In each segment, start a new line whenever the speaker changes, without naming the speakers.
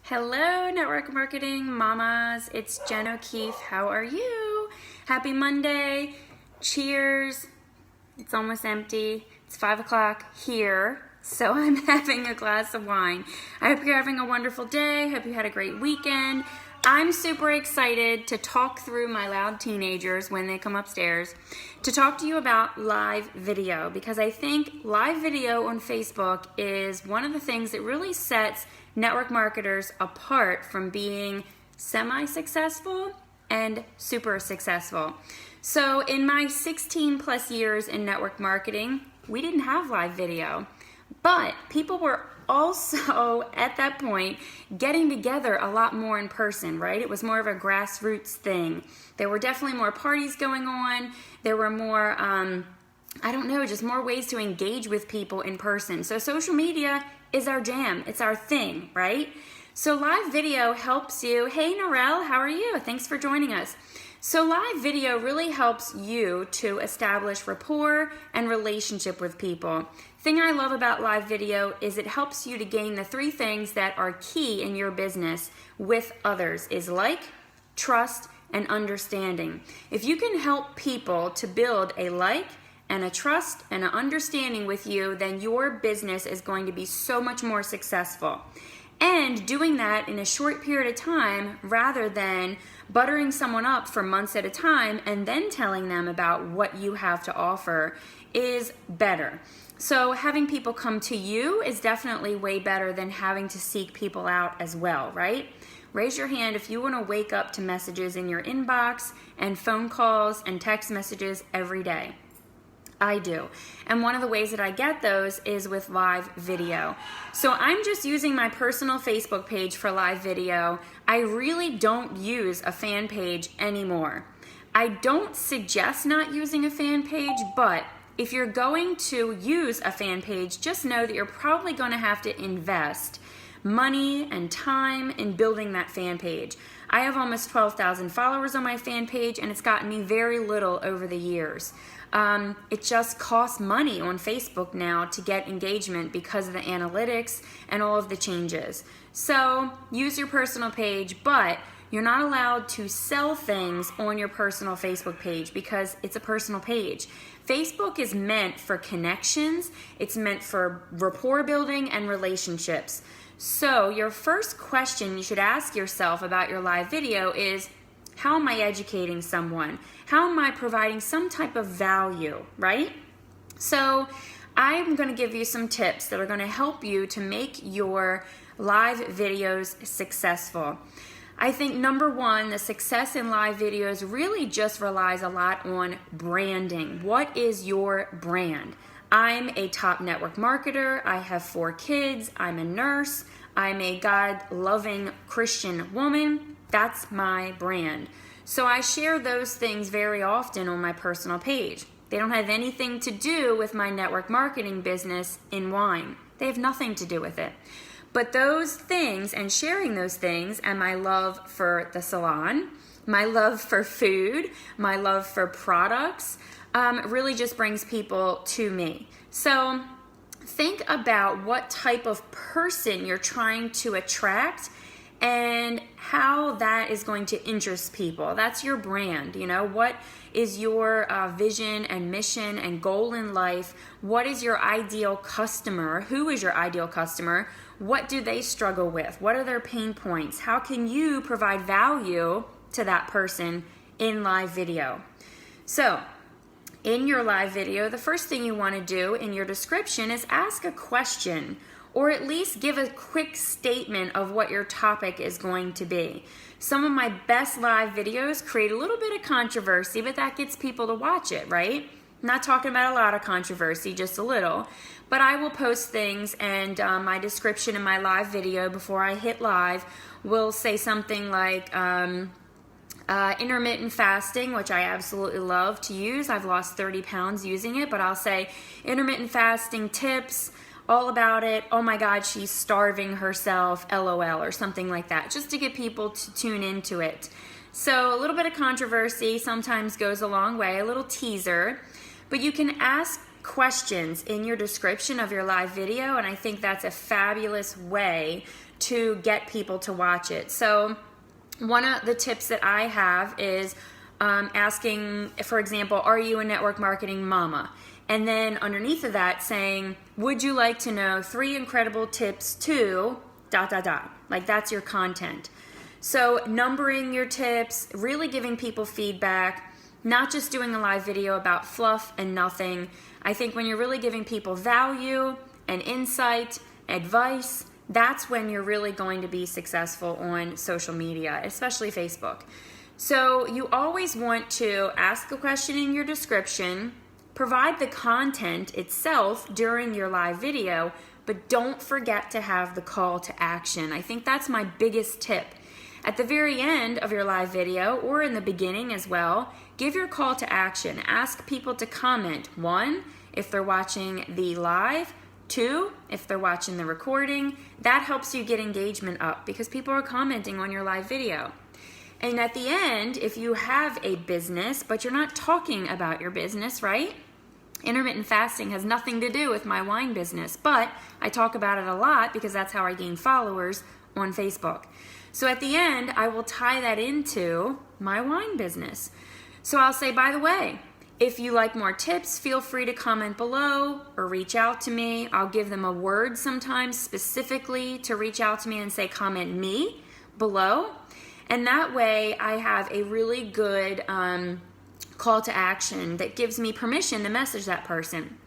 Hello, network marketing mamas. It's Jen O'Keefe. How are you? Happy Monday. Cheers. It's almost empty. It's 5 o'clock here, so I'm having a glass of wine. I hope you're having a wonderful day. Hope you had a great weekend. I'm super excited to talk through my loud teenagers when they come upstairs to talk to you about live video, because I think live video on Facebook is one of the things that really sets network marketers apart from being semi-successful and super successful. So in my 16 plus years in network marketing, we didn't have live video, but people were also at that point getting together a lot more in person, right? It was more of a grassroots thing. There were definitely more parties going on. There were more, just more ways to engage with people in person. So social media is our jam. It's our thing, right? So live video helps you. Hey, Narelle, how are you? Thanks for joining us. So live video really helps you to establish rapport and relationship with people. Thing I love about live video is it helps you to gain the 3 things that are key in your business with others is like, trust, and understanding. If you can help people to build a like and a trust and an understanding with you, then your business is going to be so much more successful. And doing that in a short period of time rather than buttering someone up for months at a time and then telling them about what you have to offer is better. So having people come to you is definitely way better than having to seek people out as well, right? Raise your hand if you want to wake up to messages in your inbox and phone calls and text messages every day. I do. And one of the ways that I get those is with live video. So I'm just using my personal Facebook page for live video. I really don't use a fan page anymore. I don't suggest not using a fan page, but if you're going to use a fan page, just know that you're probably going to have to invest money and time in building that fan page. I have almost 12,000 followers on my fan page, and it's gotten me very little over the years. It just costs money on Facebook now to get engagement because of the analytics and all of the changes. So use your personal page, but you're not allowed to sell things on your personal Facebook page because it's a personal page. Facebook is meant for connections. It's meant for rapport building and relationships. So your first question you should ask yourself about your live video is, how am I educating someone? How am I providing some type of value, right? So I'm going to give you some tips that are going to help you to make your live videos successful. I think number 1, the success in live videos really just relies a lot on branding. What is your brand? I'm a top network marketer. I have 4 kids. I'm a nurse. I'm a God-loving Christian woman. That's my brand. So I share those things very often on my personal page. They don't have anything to do with my network marketing business in wine. They have nothing to do with it. But those things and sharing those things and my love for the salon, my love for food, my love for products, really just brings people to me. So think about what type of person you're trying to attract and how that is going to interest people. That's your brand. You know, what is your vision and mission and goal in life? What is your ideal customer? Who is your ideal customer? What do they struggle with? What are their pain points? How can you provide value to that person in live video? So in your live video, the first thing you want to do in your description is ask a question, or at least give a quick statement of what your topic is going to be. Some of my best live videos create a little bit of controversy, but that gets people to watch it, right? I'm not talking about a lot of controversy, just a little. But I will post things, and my description in my live video before I hit live will say something like intermittent fasting, which I absolutely love to use. I've lost 30 pounds using it, but I'll say intermittent fasting tips, all about it. Oh my God, she's starving herself, LOL, or something like that, just to get people to tune into it. So a little bit of controversy sometimes goes a long way, a little teaser. But you can ask questions in your description of your live video, and I think that's a fabulous way to get people to watch it. So one of the tips that I have is asking, for example, are you a network marketing mama? And then underneath of that saying, would you like to know 3 incredible tips to ... Like that's your content. So numbering your tips, really giving people feedback, not just doing a live video about fluff and nothing. I think when you're really giving people value and insight, advice, that's when you're really going to be successful on social media, especially Facebook. So you always want to ask a question in your description, provide the content itself during your live video, but don't forget to have the call to action. I think that's my biggest tip. At the very end of your live video, or in the beginning as well, give your call to action. Ask people to comment. 1, if they're watching the live. 2, if they're watching the recording. That helps you get engagement up because people are commenting on your live video. And at the end, if you have a business, but you're not talking about your business, right? Intermittent fasting has nothing to do with my wine business, but I talk about it a lot because that's how I gain followers on Facebook. So at the end, I will tie that into my wine business. So I'll say, by the way, if you like more tips, feel free to comment below or reach out to me. I'll give them a word sometimes specifically to reach out to me and say, comment me below. And that way I have a really good call to action that gives me permission to message that person.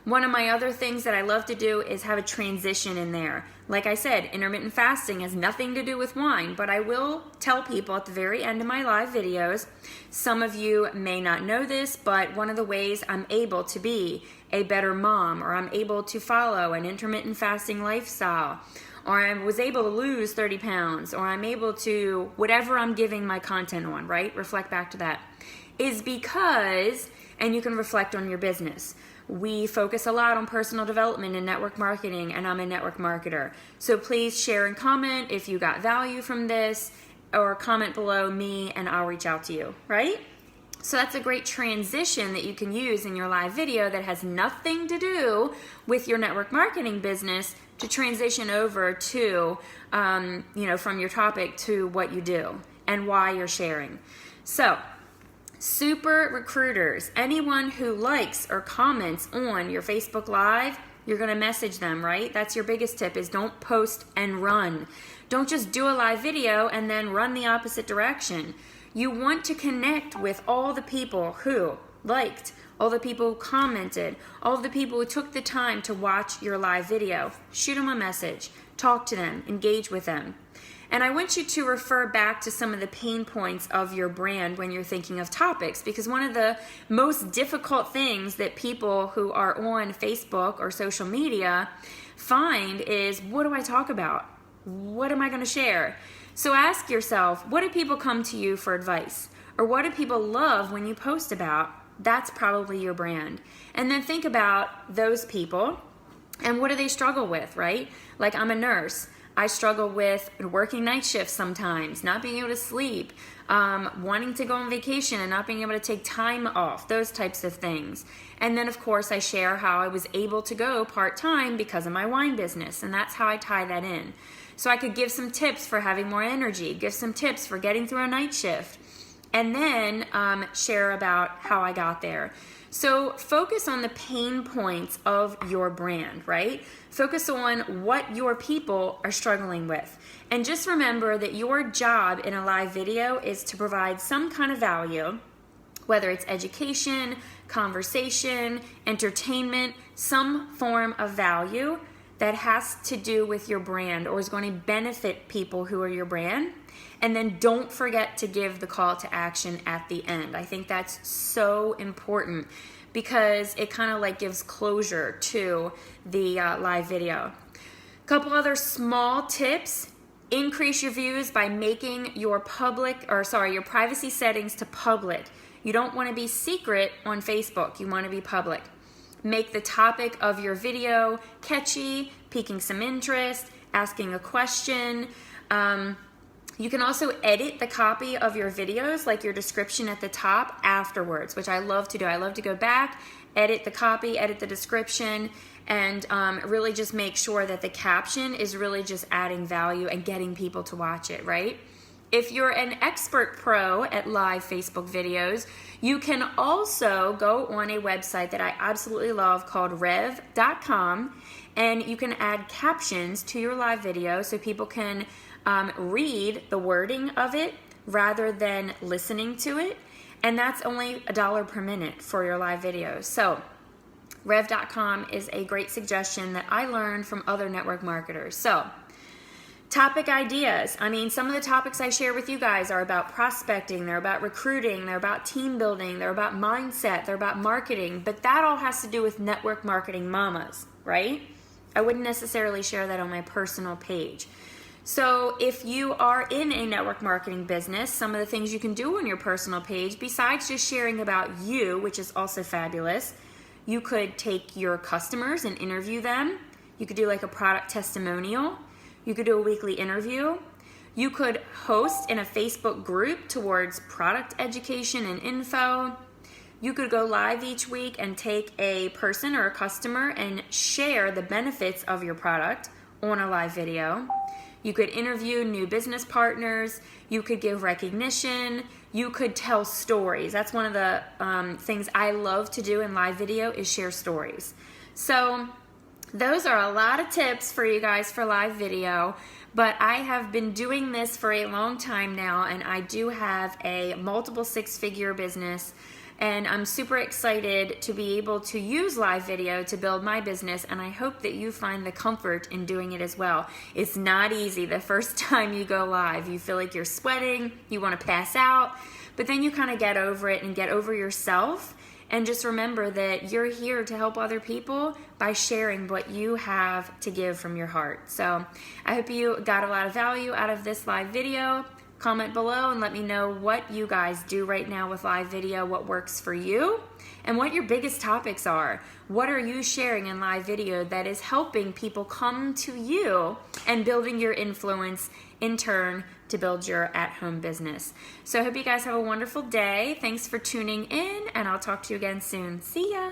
One of my other things that I love to do is have a transition in there. Like I said, intermittent fasting has nothing to do with wine, but I will tell people at the very end of my live videos, some of you may not know this, but one of the ways I'm able to be a better mom, or I'm able to follow an intermittent fasting lifestyle, or I was able to lose 30 pounds, or I'm able to, whatever I'm giving my content on, right? Reflect back to that. Is because, and you can reflect on your business. We focus a lot on personal development and network marketing, and I'm a network marketer. So please share and comment if you got value from this, or comment below me and I'll reach out to you, right? So that's a great transition that you can use in your live video that has nothing to do with your network marketing business to transition over to, from your topic to what you do and why you're sharing. So, super recruiters, anyone who likes or comments on your Facebook Live, you're going to message them, right? That's your biggest tip, is don't post and run. Don't just do a live video and then run the opposite direction. You want to connect with all the people who liked, all the people who commented, all the people who took the time to watch your live video. Shoot them a message, talk to them, engage with them. And I want you to refer back to some of the pain points of your brand when you're thinking of topics, because one of the most difficult things that people who are on Facebook or social media find is, what do I talk about? What am I going to share? So ask yourself, what do people come to you for advice? Or what do people love when you post about? That's probably your brand. And then think about those people and what do they struggle with, right? Like, I'm a nurse. I struggle with working night shifts sometimes, not being able to sleep, wanting to go on vacation and not being able to take time off, those types of things. And then, of course, I share how I was able to go part-time because of my wine business, and that's how I tie that in. So I could give some tips for having more energy, give some tips for getting through a night shift, and then share about how I got there. So focus on the pain points of your brand, right? Focus on what your people are struggling with. And just remember that your job in a live video is to provide some kind of value, whether it's education, conversation, entertainment, some form of value that has to do with your brand or is going to benefit people who are your brand. And then don't forget to give the call to action at the end. I think that's so important because it kind of like gives closure to the live video. Couple other small tips. Increase your views by making your your privacy settings to public. You don't want to be secret on Facebook. You want to be public. Make the topic of your video catchy, piquing some interest, asking a question. You can also edit the copy of your videos, like your description at the top, afterwards, which I love to do. I love to go back, edit the copy, edit the description, and really just make sure that the caption is really just adding value and getting people to watch it, right? If you're an expert pro at live Facebook videos, you can also go on a website that I absolutely love called rev.com, and you can add captions to your live video so people can read the wording of it rather than listening to it, and that's only $1 per minute for your live videos. So rev.com is a great suggestion that I learned from other network marketers. So topic ideas. I mean, some of the topics I share with you guys are about prospecting, they're about recruiting, they're about team building, they're about mindset, they're about marketing, but that all has to do with network marketing mamas, right? I wouldn't necessarily share that on my personal page. So if you are in a network marketing business, some of the things you can do on your personal page, besides just sharing about you, which is also fabulous, you could take your customers and interview them. You could do like a product testimonial. You could do a weekly interview. You could host in a Facebook group towards product education and info. You could go live each week and take a person or a customer and share the benefits of your product on a live video. You could interview new business partners. You could give recognition. You could tell stories. That's one of the things I love to do in live video is share stories. So those are a lot of tips for you guys for live video, but I have been doing this for a long time now, and I do have a multiple six-figure business, and I'm super excited to be able to use live video to build my business, and I hope that you find the comfort in doing it as well. It's not easy the first time you go live. You feel like you're sweating, you want to pass out, but then you kind of get over it and get over yourself, and just remember that you're here to help other people by sharing what you have to give from your heart. So I hope you got a lot of value out of this live video. Comment below and let me know what you guys do right now with live video, what works for you, and what your biggest topics are. What are you sharing in live video that is helping people come to you and building your influence in turn to build your at-home business. So I hope you guys have a wonderful day. Thanks for tuning in, and I'll talk to you again soon. See ya.